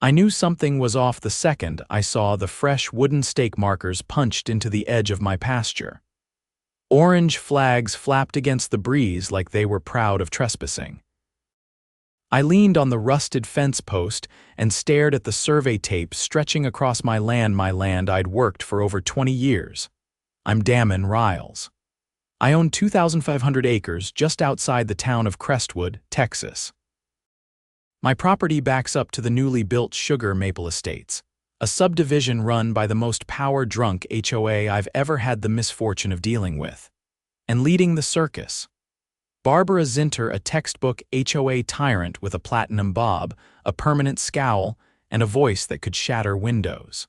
I knew something was off the second I saw the fresh wooden stake markers punched into the edge of my pasture. Orange flags flapped against the breeze like they were proud of trespassing. I leaned on the rusted fence post and stared at the survey tape stretching across my land I'd worked for over 20 years. I'm Damon Ryles. I own 2,500 acres just outside the town of Crestwood, Texas. My property backs up to the newly built Sugar Maple Estates, a subdivision run by the most power-drunk HOA I've ever had the misfortune of dealing with. And leading the circus, Barbara Zinter, a textbook HOA tyrant with a platinum bob, a permanent scowl, and a voice that could shatter windows.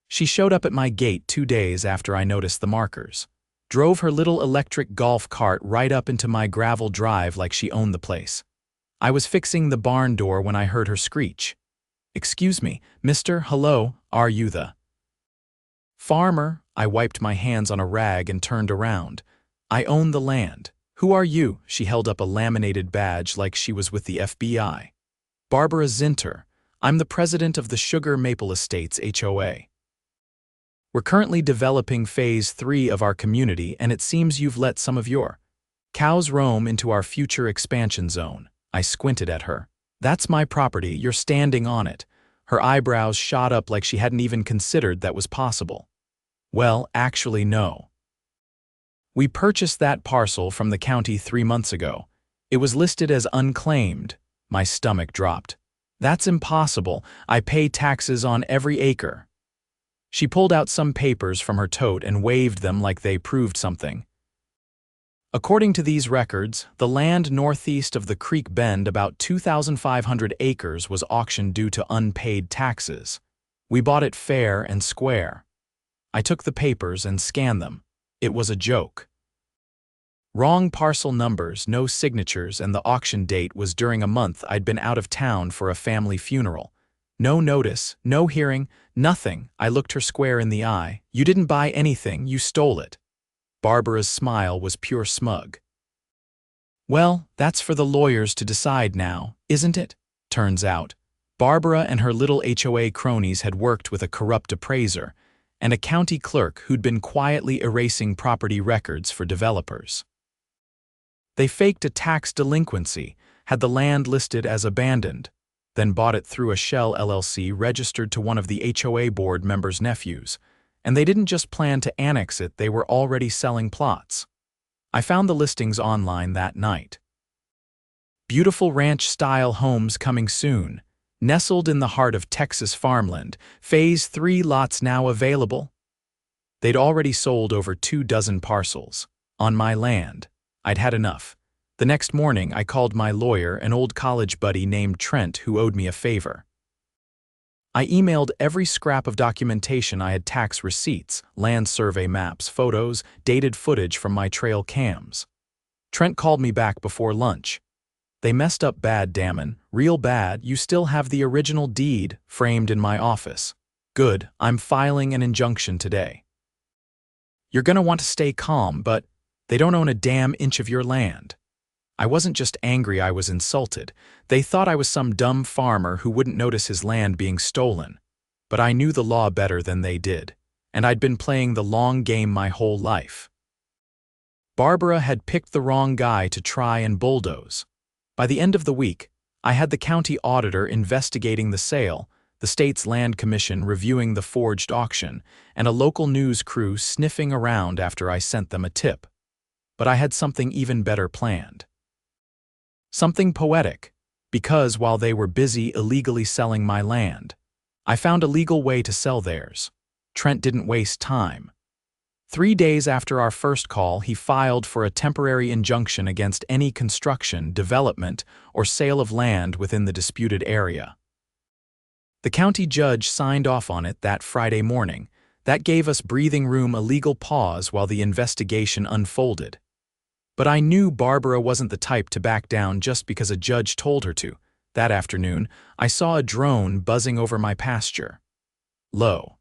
She showed up at my gate 2 days after I noticed the markers, drove her little electric golf cart right up into my gravel drive like she owned the place. I was fixing the barn door when I heard her screech. "Excuse me, mister, hello, are you the farmer?" I wiped my hands on a rag and turned around. "I own the land. Who are you?" She held up a laminated badge like she was with the FBI. "Barbara Zinter. I'm the president of the Sugar Maple Estates HOA. We're currently developing Phase 3 of our community, and it seems you've let some of your cows roam into our future expansion zone." I squinted at her. "That's my property, you're standing on it." Her eyebrows shot up like she hadn't even considered that was possible. "Well, actually no. We purchased that parcel from the county 3 months ago. It was listed as unclaimed." My stomach dropped. "That's impossible. I pay taxes on every acre." She pulled out some papers from her tote and waved them like they proved something. "According to these records, the land northeast of the creek bend, about 2,500 acres, was auctioned due to unpaid taxes. We bought it fair and square." I took the papers and scanned them. It was a joke. Wrong parcel numbers, no signatures, and the auction date was during a month I'd been out of town for a family funeral. No notice, no hearing, nothing. I looked her square in the eye. "You didn't buy anything, you stole it." Barbara's smile was pure smug. "Well, that's for the lawyers to decide now, isn't it?" Turns out, Barbara and her little HOA cronies had worked with a corrupt appraiser and a county clerk who'd been quietly erasing property records for developers. They faked a tax delinquency, had the land listed as abandoned, then bought it through a shell LLC registered to one of the HOA board members' nephews. And they didn't just plan to annex it, they were already selling plots. I found the listings online that night. Beautiful ranch-style homes coming soon, nestled in the heart of Texas farmland, Phase 3 lots now available. They'd already sold over 24 parcels. On my land. I'd had enough. The next morning, I called my lawyer, an old college buddy named Trent who owed me a favor. I emailed every scrap of documentation I had: tax receipts, land survey maps, photos, dated footage from my trail cams. Trent called me back before lunch. "They messed up bad, Damon, real bad. You still have the original deed framed in my office." "Good, I'm filing an injunction today." "You're gonna want to stay calm, but they don't own a damn inch of your land." I wasn't just angry, I was insulted. They thought I was some dumb farmer who wouldn't notice his land being stolen. But I knew the law better than they did, and I'd been playing the long game my whole life. Barbara had picked the wrong guy to try and bulldoze. By the end of the week, I had the county auditor investigating the sale, the state's land commission reviewing the forged auction, and a local news crew sniffing around after I sent them a tip. But I had something even better planned. Something poetic, because while they were busy illegally selling my land, I found a legal way to sell theirs. Trent didn't waste time. 3 days after our first call, he filed for a temporary injunction against any construction, development, or sale of land within the disputed area. The county judge signed off on it that Friday morning. That gave us breathing room, a legal pause while the investigation unfolded. But I knew Barbara wasn't the type to back down just because a judge told her to. That afternoon, I saw a drone buzzing over my pasture. Low.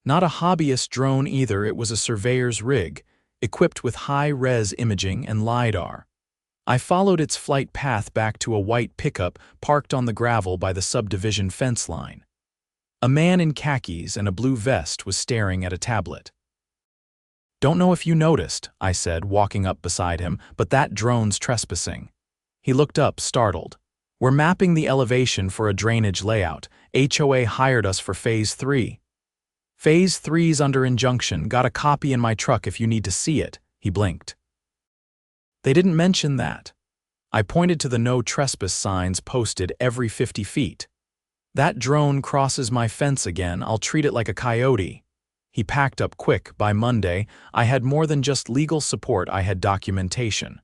Not a hobbyist drone either, it was a surveyor's rig, equipped with high-res imaging and LiDAR. I followed its flight path back to a white pickup parked on the gravel by the subdivision fence line. A man in khakis and a blue vest was staring at a tablet. "Don't know if you noticed," I said, walking up beside him, "but that drone's trespassing." He looked up, startled. "We're mapping the elevation for a drainage layout. HOA hired us for Phase 3. Phase 3's under injunction. Got a copy in my truck if you need to see it." He blinked. "They didn't mention that." I pointed to the no trespass signs posted every 50 feet. "That drone crosses my fence again, I'll treat it like a coyote." He packed up quick. By Monday, I had more than just legal support, I had documentation.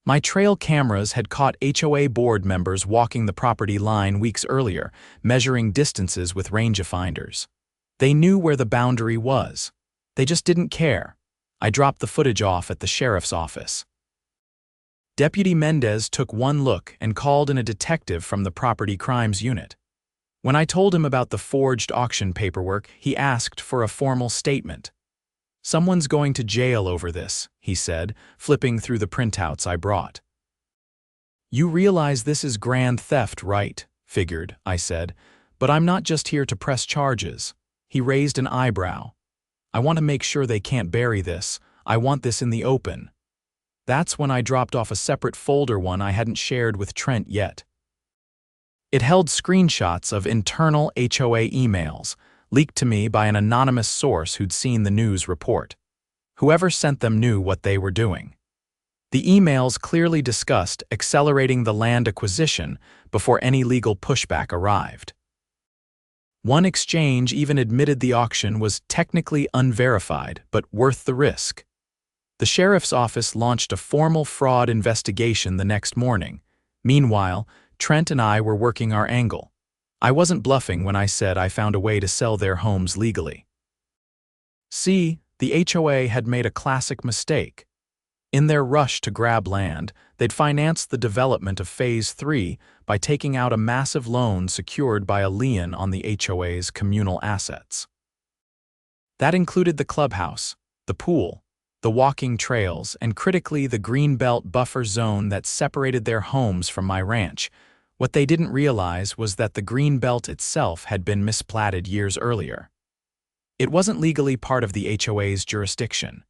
My trail cameras had caught HOA board members walking the property line weeks earlier, measuring distances with rangefinders. They knew where the boundary was. They just didn't care. I dropped the footage off at the sheriff's office. Deputy Mendez took one look and called in a detective from the property crimes unit. When I told him about the forged auction paperwork, he asked for a formal statement. "Someone's going to jail over this," he said, flipping through the printouts I brought. "You realize this is grand theft, right?" "Figured," I said. "But I'm not just here to press charges." He raised an eyebrow. "I want to make sure they can't bury this. I want this in the open." That's when I dropped off a separate folder, one I hadn't shared with Trent yet. It held screenshots of internal HOA emails, leaked to me by an anonymous source who'd seen the news report. Whoever sent them knew what they were doing. The emails clearly discussed accelerating the land acquisition before any legal pushback arrived. One exchange even admitted the auction was technically unverified, but worth the risk. The sheriff's office launched a formal fraud investigation the next morning. Meanwhile, Trent and I were working our angle. I wasn't bluffing when I said I found a way to sell their homes legally. See, the HOA had made a classic mistake. In their rush to grab land, they'd financed the development of Phase 3 by taking out a massive loan secured by a lien on the HOA's communal assets. That included the clubhouse, the pool, the walking trails, and critically the greenbelt buffer zone that separated their homes from my ranch. What they didn't realize was that the greenbelt itself had been misplatted years earlier. It wasn't legally part of the HOA's jurisdiction.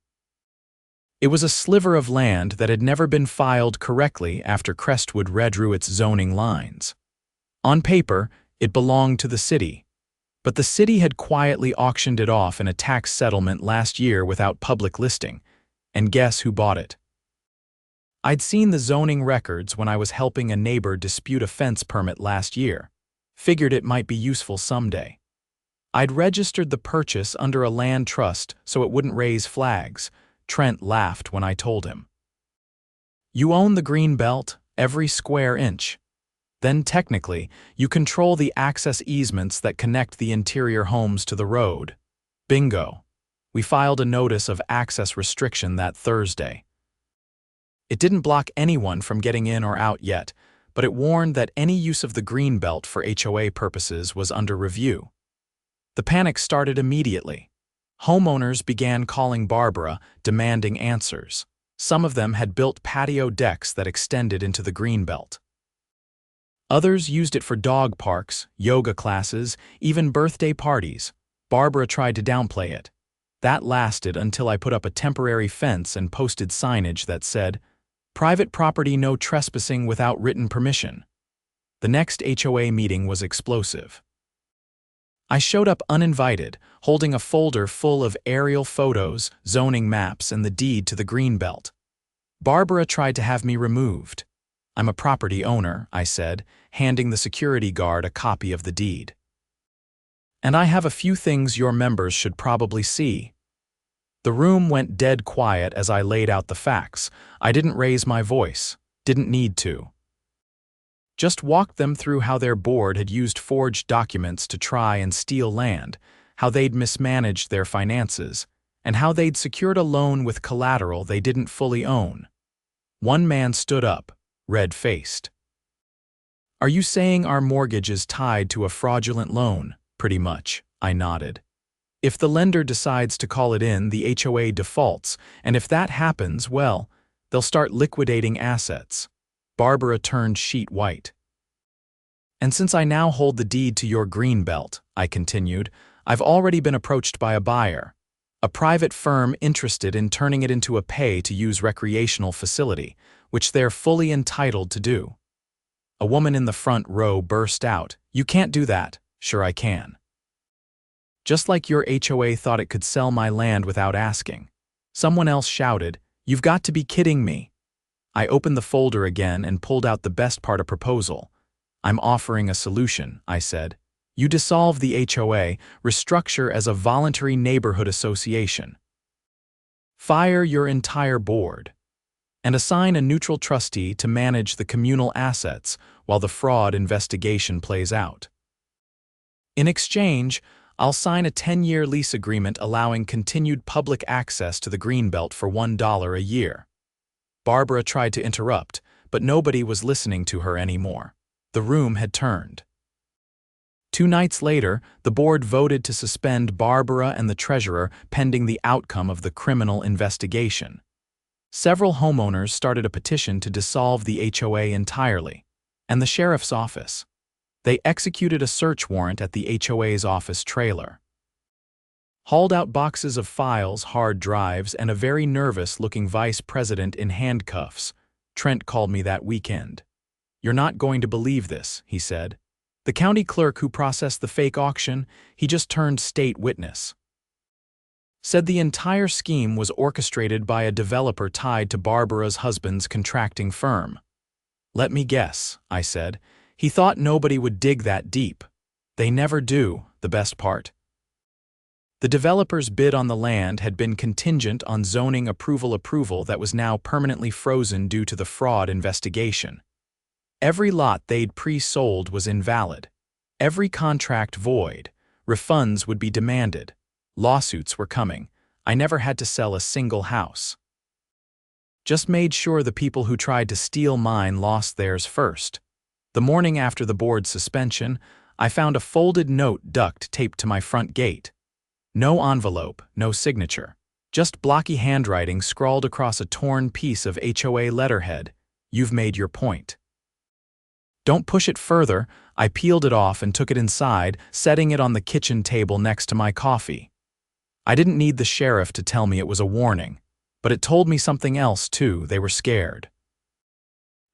It was a sliver of land that had never been filed correctly after Crestwood redrew its zoning lines. On paper, it belonged to the city, but the city had quietly auctioned it off in a tax settlement last year without public listing. And guess who bought it? I'd seen the zoning records when I was helping a neighbor dispute a fence permit last year. Figured it might be useful someday. I'd registered the purchase under a land trust so it wouldn't raise flags. Trent laughed when I told him. "You own the green belt, every square inch. Then technically, you control the access easements that connect the interior homes to the road." Bingo. We filed a notice of access restriction that Thursday. It didn't block anyone from getting in or out yet, but it warned that any use of the green belt for HOA purposes was under review. The panic started immediately. Homeowners began calling Barbara, demanding answers. Some of them had built patio decks that extended into the greenbelt. Others used it for dog parks, yoga classes, even birthday parties. Barbara tried to downplay it. That lasted until I put up a temporary fence and posted signage that said, "Private property, no trespassing without written permission." The next HOA meeting was explosive. I showed up uninvited, holding a folder full of aerial photos, zoning maps, and the deed to the greenbelt. Barbara tried to have me removed. "I'm a property owner," I said, handing the security guard a copy of the deed. "And I have a few things your members should probably see." The room went dead quiet as I laid out the facts. I didn't raise my voice, didn't need to. Just walked them through how their board had used forged documents to try and steal land, how they'd mismanaged their finances, and how they'd secured a loan with collateral they didn't fully own. One man stood up, red-faced. "Are you saying our mortgage is tied to a fraudulent loan?" "Pretty much," I nodded. "If the lender decides to call it in, the HOA defaults, and if that happens, well, They'll start liquidating assets. Barbara turned sheet white. And since I now hold the deed to your green belt, I continued, I've already been approached by a buyer. A private firm interested in turning it into a pay-to-use recreational facility, which they're fully entitled to do. A woman in the front row burst out, "You can't do that." "Sure I can. Just like your HOA thought it could sell my land without asking." Someone else shouted, "You've got to be kidding me." I opened the folder again and pulled out the best part of proposal. "I'm offering a solution," I said. "You dissolve the HOA, restructure as a voluntary neighborhood association. Fire your entire board, and assign a neutral trustee to manage the communal assets while the fraud investigation plays out. In exchange, I'll sign a 10-year lease agreement allowing continued public access to the Greenbelt for $1 a year." Barbara tried to interrupt, but nobody was listening to her anymore. The room had turned. 2 nights later, the board voted to suspend Barbara and the treasurer pending the outcome of the criminal investigation. Several homeowners started a petition to dissolve the HOA entirely, and the sheriff's office. They executed a search warrant at the HOA's office trailer. Hauled out boxes of files, hard drives, and a very nervous-looking vice president in handcuffs. Trent called me that weekend. "You're not going to believe this," he said. "The county clerk who processed the fake auction, he just turned state witness. Said the entire scheme was orchestrated by a developer tied to Barbara's husband's contracting firm." "Let me guess," I said. "He thought nobody would dig that deep." "They never do, the best part." The developer's bid on the land had been contingent on zoning approval that was now permanently frozen due to the fraud investigation. Every lot they'd pre-sold was invalid. Every contract void. Refunds would be demanded. Lawsuits were coming. I never had to sell a single house. Just made sure the people who tried to steal mine lost theirs first. The morning after the board's suspension, I found a folded note duct taped to my front gate. No envelope, no signature. Just blocky handwriting scrawled across a torn piece of HOA letterhead. "You've made your point." Don't push it further. I peeled it off and took it inside, setting it on the kitchen table next to my coffee. I didn't need the sheriff to tell me it was a warning, but it told me something else too. They were scared.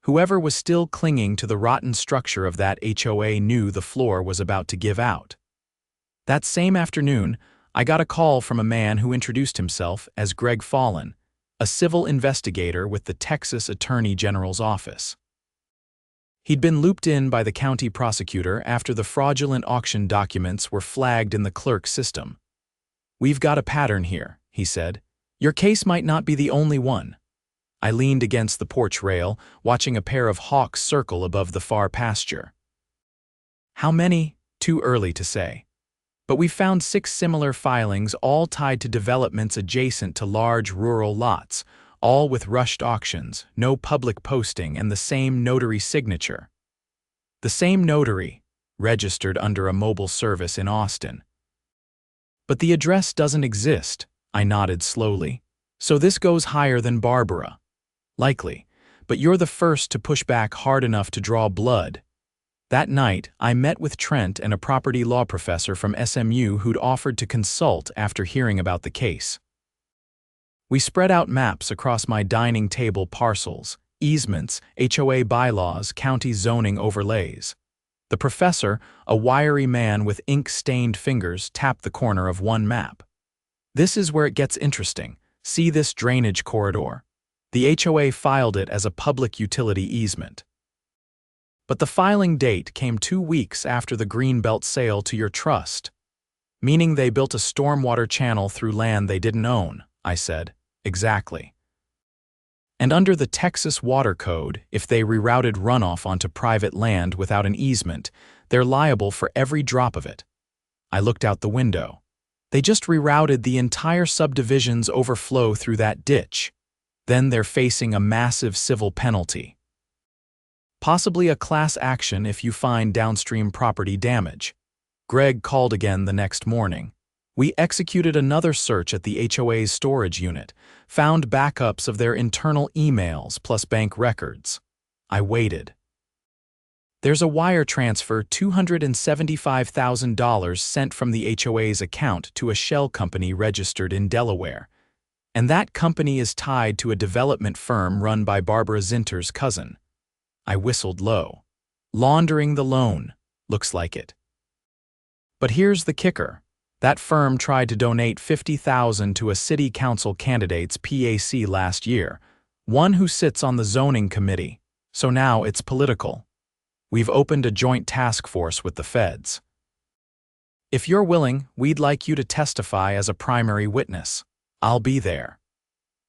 Whoever was still clinging to the rotten structure of that HOA knew the floor was about to give out. That same afternoon, I got a call from a man who introduced himself as Greg Fallon, a civil investigator with the Texas Attorney General's office. He'd been looped in by the county prosecutor after the fraudulent auction documents were flagged in the clerk's system. "We've got a pattern here," he said. "Your case might not be the only one." I leaned against the porch rail, watching a pair of hawks circle above the far pasture. "How many? Too early to say. But we found 6 similar filings, all tied to developments adjacent to large rural lots, all with rushed auctions, no public posting, and the same notary signature. The same notary, registered under a mobile service in Austin. But the address doesn't exist," I nodded slowly. "So this goes higher than Barbara." "Likely, but you're the first to push back hard enough to draw blood." That night, I met with Trent and a property law professor from SMU who'd offered to consult after hearing about the case. We spread out maps across my dining table: parcels, easements, HOA bylaws, county zoning overlays. The professor, a wiry man with ink-stained fingers, tapped the corner of one map. "This is where it gets interesting. See this drainage corridor? The HOA filed it as a public utility easement. But the filing date came 2 weeks after the Greenbelt sale to your trust. Meaning they built a stormwater channel through land they didn't own," I said. "Exactly. And under the Texas Water Code, if they rerouted runoff onto private land without an easement, they're liable for every drop of it." I looked out the window. "They just rerouted the entire subdivision's overflow through that ditch. Then they're facing a massive civil penalty. Possibly a class action if you find downstream property damage." Greg called again the next morning. We executed another search at the HOA's storage unit, found backups of their internal emails plus bank records. I waited. There's a wire transfer $275,000 sent from the HOA's account to a shell company registered in Delaware, and that company is tied to a development firm run by Barbara Zinter's cousin. I whistled low. Laundering the loan. Looks like it. But here's the kicker. That firm tried to donate $50,000 to a city council candidate's PAC last year, one who sits on the zoning committee, so now it's political. We've opened a joint task force with the feds. If you're willing, we'd like you to testify as a primary witness. I'll be there.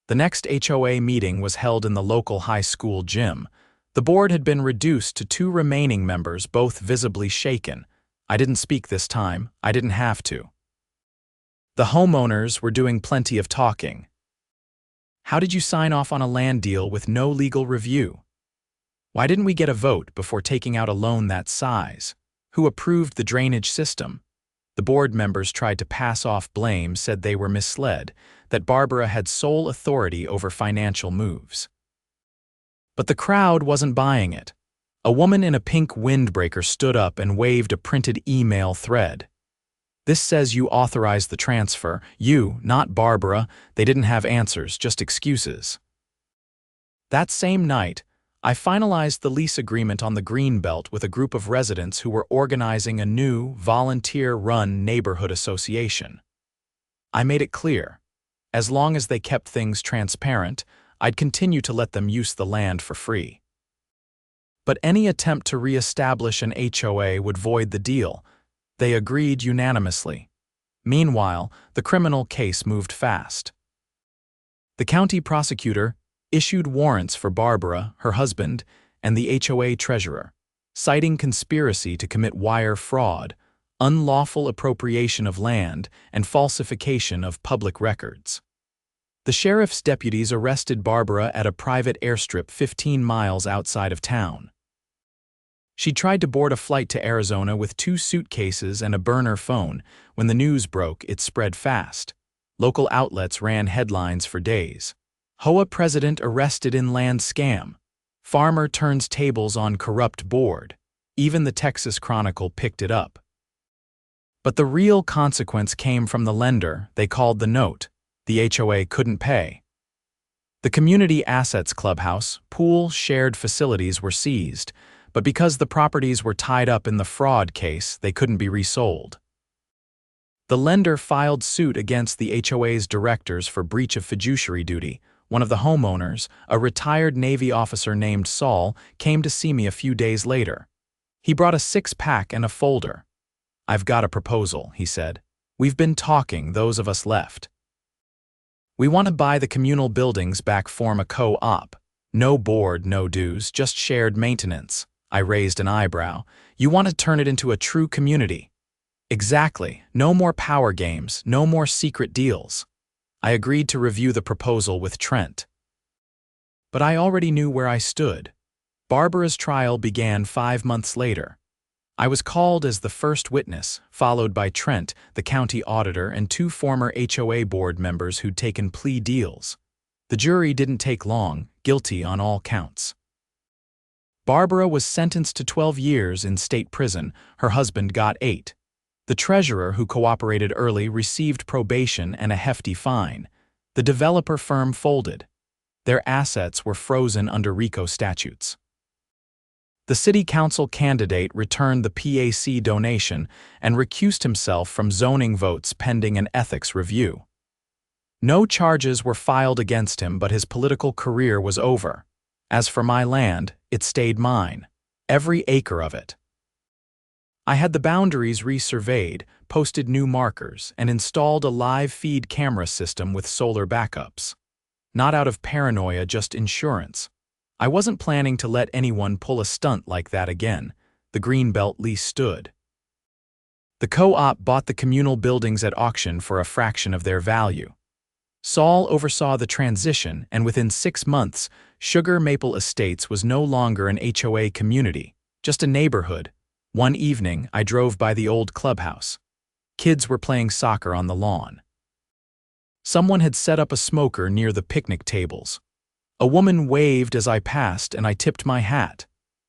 The next HOA meeting was held in the local high school gym. The board had been reduced to 2 remaining members, both visibly shaken. I didn't speak this time. I didn't have to. The homeowners were doing plenty of talking. How did you sign off on a land deal with no legal review? Why didn't we get a vote before taking out a loan that size? Who approved the drainage system? The board members tried to pass off blame, said they were misled, that Barbara had sole authority over financial moves. But the crowd wasn't buying it. A woman in a pink windbreaker stood up and waved a printed email thread. This says you authorized the transfer. You, not Barbara. They didn't have answers, just excuses. That same night, I finalized the lease agreement on the Greenbelt with a group of residents who were organizing a new, volunteer-run neighborhood association. I made it clear, as long as they kept things transparent, I'd continue to let them use the land for free. But any attempt to re-establish an HOA would void the deal. They agreed unanimously. Meanwhile, the criminal case moved fast. The county prosecutor issued warrants for Barbara, her husband, and the HOA treasurer, citing conspiracy to commit wire fraud, unlawful appropriation of land, and falsification of public records. The sheriff's deputies arrested Barbara at a private airstrip 15 miles outside of town. She tried to board a flight to Arizona with 2 suitcases and a burner phone. When the news broke, it spread fast. Local outlets ran headlines for days. HOA president arrested in land scam. Farmer turns tables on corrupt board. Even the Texas Chronicle picked it up. But the real consequence came from the lender they called the note. The HOA couldn't pay. The community assets clubhouse, pool, shared facilities were seized, but because the properties were tied up in the fraud case, they couldn't be resold. The lender filed suit against the HOA's directors for breach of fiduciary duty. One of the homeowners, a retired Navy officer named Saul, came to see me a few days later. He brought a 6-pack and a folder. "I've got a proposal," he said. "We've been talking, those of us left. We want to buy the communal buildings back, form a co-op. No board, no dues, just shared maintenance." I raised an eyebrow. "You want to turn it into a true community?" "Exactly. No more power games, no more secret deals." I agreed to review the proposal with Trent. But I already knew where I stood. Barbara's trial began 5 months later. I was called as the first witness, followed by Trent, the county auditor, and 2 former HOA board members who'd taken plea deals. The jury didn't take long, guilty on all counts. Barbara was sentenced to 12 years in state prison. Her husband got 8. The treasurer, who cooperated early, received probation and a hefty fine. The developer firm folded. Their assets were frozen under RICO statutes. The city council candidate returned the PAC donation and recused himself from zoning votes pending an ethics review. No charges were filed against him, but his political career was over. As for my land, it stayed mine, every acre of it. I had the boundaries resurveyed, posted new markers, and installed a live feed camera system with solar backups. Not out of paranoia, just insurance. I wasn't planning to let anyone pull a stunt like that again. The Greenbelt lease stood. The co-op bought the communal buildings at auction for a fraction of their value. Saul oversaw the transition, and within 6 months, Sugar Maple Estates was no longer an HOA community, just a neighborhood. One evening, I drove by the old clubhouse. Kids were playing soccer on the lawn. Someone had set up a smoker near the picnic tables. A woman waved as I passed and I tipped my hat.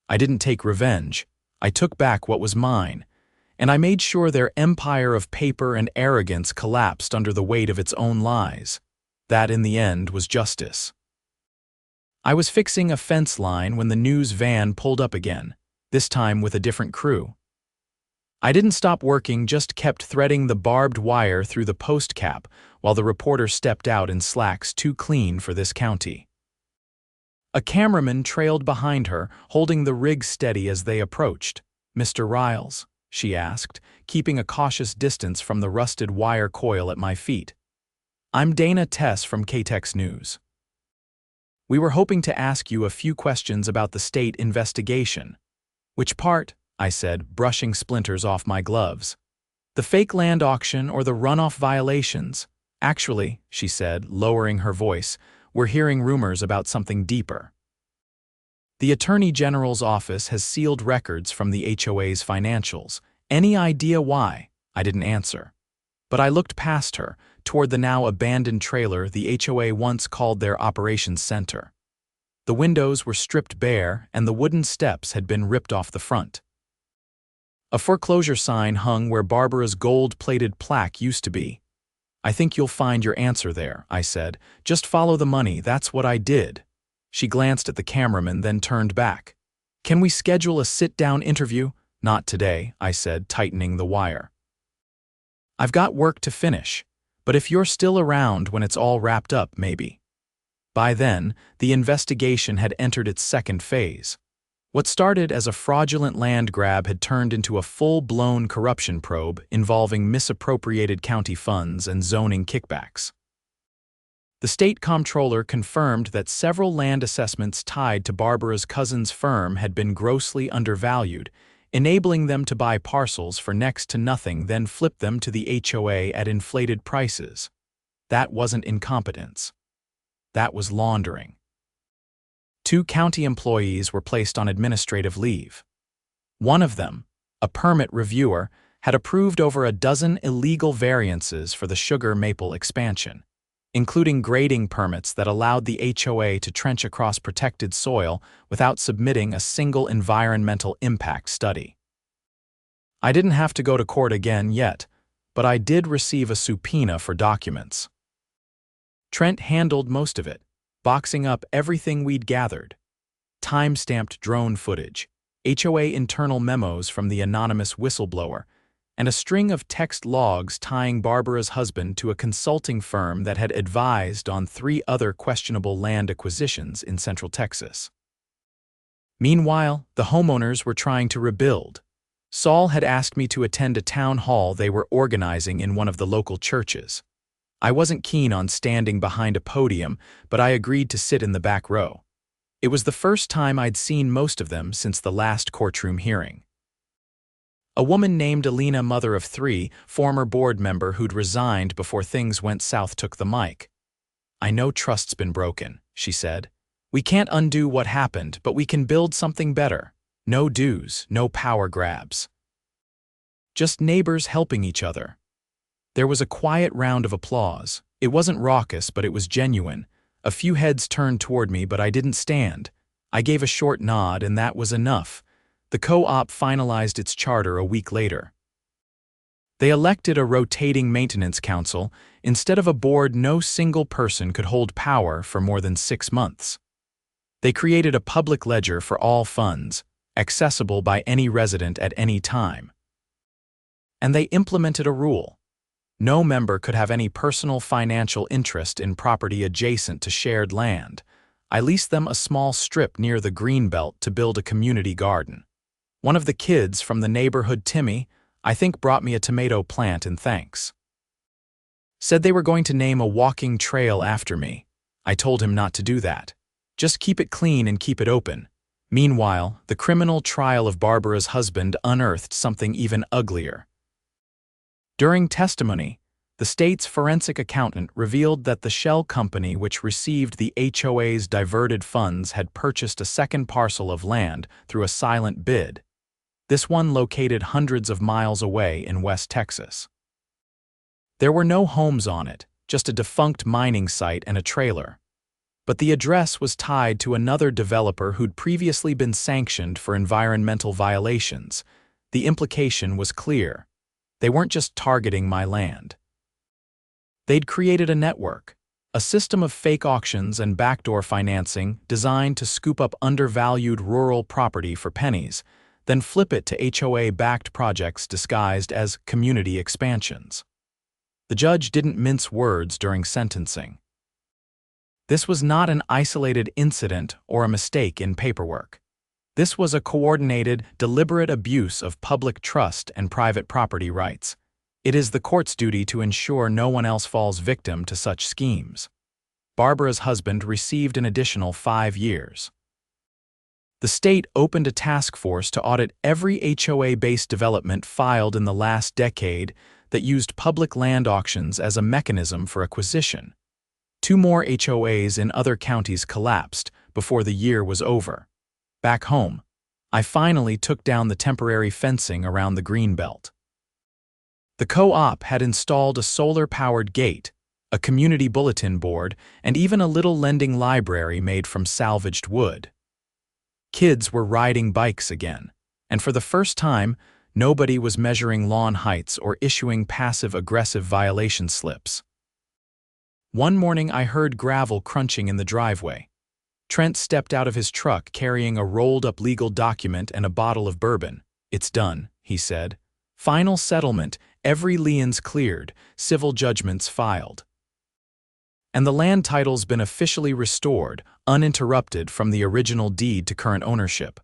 I didn't take revenge. I took back what was mine, and I made sure their empire of paper and arrogance collapsed under the weight of its own lies. That, in the end, was justice. I was fixing a fence line when the news van pulled up again, this time with a different crew. I didn't stop working, just kept threading the barbed wire through the post cap while the reporter stepped out in slacks too clean for this county. A cameraman trailed behind her, holding the rig steady as they approached. "Mr. Ryles?" she asked, keeping a cautious distance from the rusted wire coil at my feet. "I'm Dana Tess from KTEX News. We were hoping to ask you a few questions about the state investigation." "Which part?" I said, brushing splinters off my gloves. "The fake land auction or the runoff violations?" "Actually," she said, lowering her voice, "we're hearing rumors about something deeper. The Attorney General's office has sealed records from the HOA's financials. Any idea why?" I didn't answer. But I looked past her, toward the now abandoned trailer the HOA once called their operations center. The windows were stripped bare and the wooden steps had been ripped off the front. A foreclosure sign hung where Barbara's gold-plated plaque used to be. "I think you'll find your answer there," I said. "Just follow the money, that's what I did." She glanced at the cameraman, then turned back. "Can we schedule a sit-down interview?" "Not today," I said, tightening the wire. "I've got work to finish, but if you're still around when it's all wrapped up, maybe." By then, the investigation had entered its second phase. What started as a fraudulent land grab had turned into a full-blown corruption probe involving misappropriated county funds and zoning kickbacks. The state comptroller confirmed that several land assessments tied to Barbara's cousin's firm had been grossly undervalued, enabling them to buy parcels for next to nothing, then flip them to the HOA at inflated prices. That wasn't incompetence. That was laundering. 2 county employees were placed on administrative leave. One of them, a permit reviewer, had approved over a dozen illegal variances for the sugar maple expansion, including grading permits that allowed the HOA to trench across protected soil without submitting a single environmental impact study. I didn't have to go to court again yet, but I did receive a subpoena for documents. Trent handled most of it, boxing up everything we'd gathered. Time-stamped drone footage, HOA internal memos from the anonymous whistleblower, and a string of text logs tying Barbara's husband to a consulting firm that had advised on 3 other questionable land acquisitions in Central Texas. Meanwhile, the homeowners were trying to rebuild. Saul had asked me to attend a town hall they were organizing in one of the local churches. I wasn't keen on standing behind a podium, but I agreed to sit in the back row. It was the first time I'd seen most of them since the last courtroom hearing. A woman named Alina, mother of 3, former board member who'd resigned before things went south, took the mic. "I know trust's been broken," she said. "We can't undo what happened, but we can build something better. No dues, no power grabs. Just neighbors helping each other." There was a quiet round of applause. It wasn't raucous, but it was genuine. A few heads turned toward me, but I didn't stand. I gave a short nod, and that was enough. The co-op finalized its charter a week later. They elected a rotating maintenance council. Instead of a board, no single person could hold power for more than 6 months. They created a public ledger for all funds, accessible by any resident at any time. And they implemented a rule. No member could have any personal financial interest in property adjacent to shared land. I leased them a small strip near the Greenbelt to build a community garden. One of the kids from the neighborhood, Timmy, I think, brought me a tomato plant in thanks. Said they were going to name a walking trail after me. I told him not to do that. Just keep it clean and keep it open. Meanwhile, the criminal trial of Barbara's husband unearthed something even uglier. During testimony, the state's forensic accountant revealed that the shell company which received the HOA's diverted funds had purchased a second parcel of land through a silent bid. This one located hundreds of miles away in West Texas. There were no homes on it, just a defunct mining site and a trailer. But the address was tied to another developer who'd previously been sanctioned for environmental violations. The implication was clear. They weren't just targeting my land. They'd created a network, a system of fake auctions and backdoor financing designed to scoop up undervalued rural property for pennies, then flip it to HOA-backed projects disguised as community expansions. The judge didn't mince words during sentencing. This was not an isolated incident or a mistake in paperwork. This was a coordinated, deliberate abuse of public trust and private property rights. It is the court's duty to ensure no one else falls victim to such schemes. Barbara's husband received an additional 5 years. The state opened a task force to audit every HOA-based development filed in the last decade that used public land auctions as a mechanism for acquisition. 2 more HOAs in other counties collapsed before the year was over. Back home, I finally took down the temporary fencing around the greenbelt. The co-op had installed a solar-powered gate, a community bulletin board, and even a little lending library made from salvaged wood. Kids were riding bikes again, and for the first time, nobody was measuring lawn heights or issuing passive-aggressive violation slips. One morning I heard gravel crunching in the driveway. Trent stepped out of his truck carrying a rolled-up legal document and a bottle of bourbon. "It's done," he said. "Final settlement, every lien's cleared, civil judgments filed. And the land title's been officially restored, uninterrupted from the original deed to current ownership."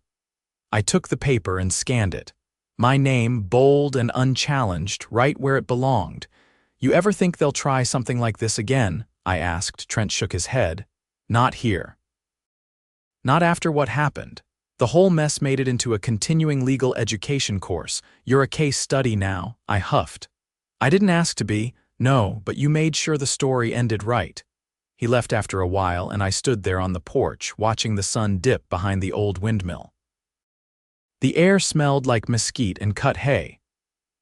I took the paper and scanned it. My name, bold and unchallenged, right where it belonged. "You ever think they'll try something like this again?" I asked. Trent shook his head. "Not here. Not after what happened. The whole mess made it into a continuing legal education course. You're a case study now," I huffed. "I didn't ask to be, no, but you made sure the story ended right." He left after a while, and I stood there on the porch, watching the sun dip behind the old windmill. The air smelled like mesquite and cut hay.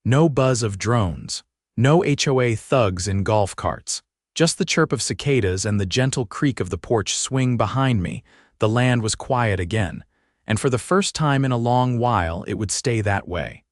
No buzz of drones. No HOA thugs in golf carts. Just the chirp of cicadas and the gentle creak of the porch swing behind me. The land was quiet again, and for the first time in a long while it would stay that way.